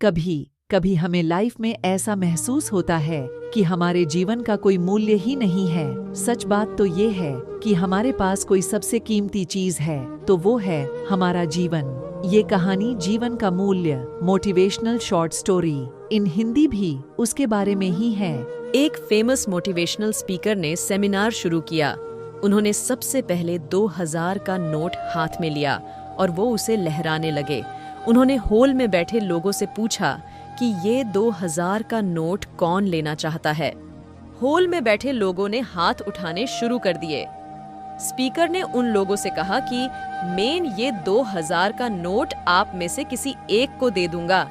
कभी कभी हमें लाइफ में ऐसा महसूस होता है कि हमारे जीवन का कोई मूल्य ही नहीं है। सच बात तो ये है कि हमारे पास कोई सबसे कीमती चीज है तो वो है हमारा जीवन। ये कहानी जीवन का मूल्य motivational short story in Hindi भी उसके बारे में ही है। एक फेमस मोटिवेशनल स्पीकर ने सेमिनार शुरू किया। उन्होंने सबसे पहले 2000 का नोट हाथ में लिया और वो उसे लहराने लगे। उन्होंने हॉल में बैठे लोगों से पूछा कि ये 2000 का नोट कौन लेना चाहता है। हॉल में बैठे लोगों ने हाथ उठाने शुरू कर दिए। स्पीकर ने उन लोगों से कहा कि मैं ये 2000 का नोट आप में से किसी एक को दे दूंगा,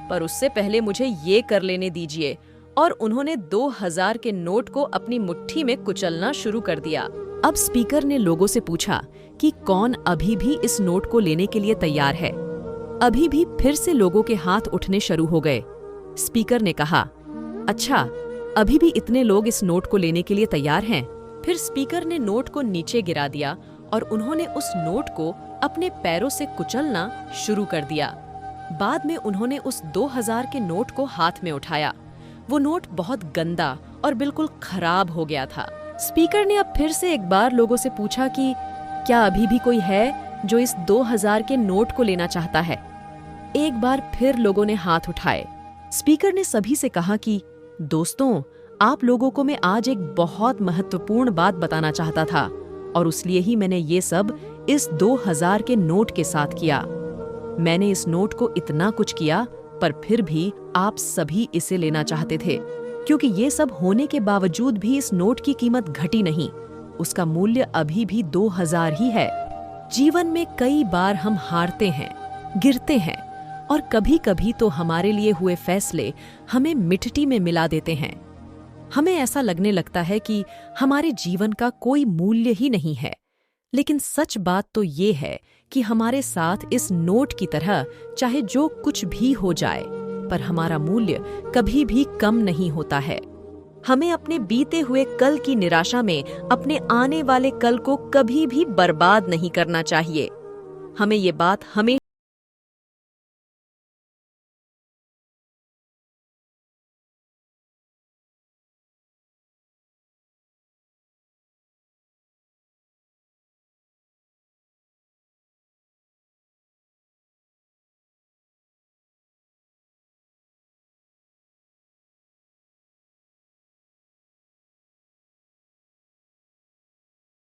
पर उससे पहले मुझे ये कर लेने दीजिए। और उन्होंने 2000 के नोट को अपनी मुट्ठी में कुचलना शुरू कर दिया। अब स्पीकर ने लोगों से पूछा कि कौन अभी भी इस नोट को लेने के लिए तैयार है। अभी भी फिर से लोगों के हाथ उठने शुरू हो गए। स्पीकर ने कहा, अच्छा, अभी भी इतने लोग इस नोट को लेने के लिए तैयार हैं। फिर स्पीकर ने नोट को नीचे गिरा दिया और उन्होंने उस नोट को अपने पैरों से कुचलना शुरू कर दिया। बाद में उन्होंने उस 2000 के नोट को हाथ में उठाया। वो नोट बहुत गंदा और बिल्कुल खराब हो गया था। स्पीकर ने अब फिर से एक बार लोगों से पूछा कि क्या अभी भी कोई है जो इस 2000 के नोट को लेना चाहता है। एक बार फिर लोगों ने हाथ उठाए। स्पीकर ने सभी से कहा कि दोस्तों, आप लोगों को मैं आज एक बहुत महत्वपूर्ण बात बताना चाहता था और उसलिए ही मैंने ये सब इस 2000 के नोट के साथ किया। मैंने इस नोट को इतना कुछ किया, पर फिर भी आप सभी इसे लेना चाहते थे, क्योंकि ये सब होने के बावजूद भी इस नोट की कीमत घटी नहीं। उसका मूल्य अभी भी 2000 ही है। जीवन में कई बार हम हारते हैं, गिरते हैं और कभी-कभी तो हमारे लिए हुए फैसले हमें मिट्टी में मिला देते हैं। हमें ऐसा लगने लगता है कि हमारे जीवन का कोई मूल्य ही नहीं है। लेकिन सच बात तो ये है कि हमारे साथ इस नोट की तरह चाहे जो कुछ भी हो जाए, पर हमारा मूल्य कभी भी कम नहीं होता है। हमें अपने बीते हुए कल की निराशा में अपने आने वाले कल को कभी भी बर्बाद नहीं करना चाहिए। हमें ये बात हमेशा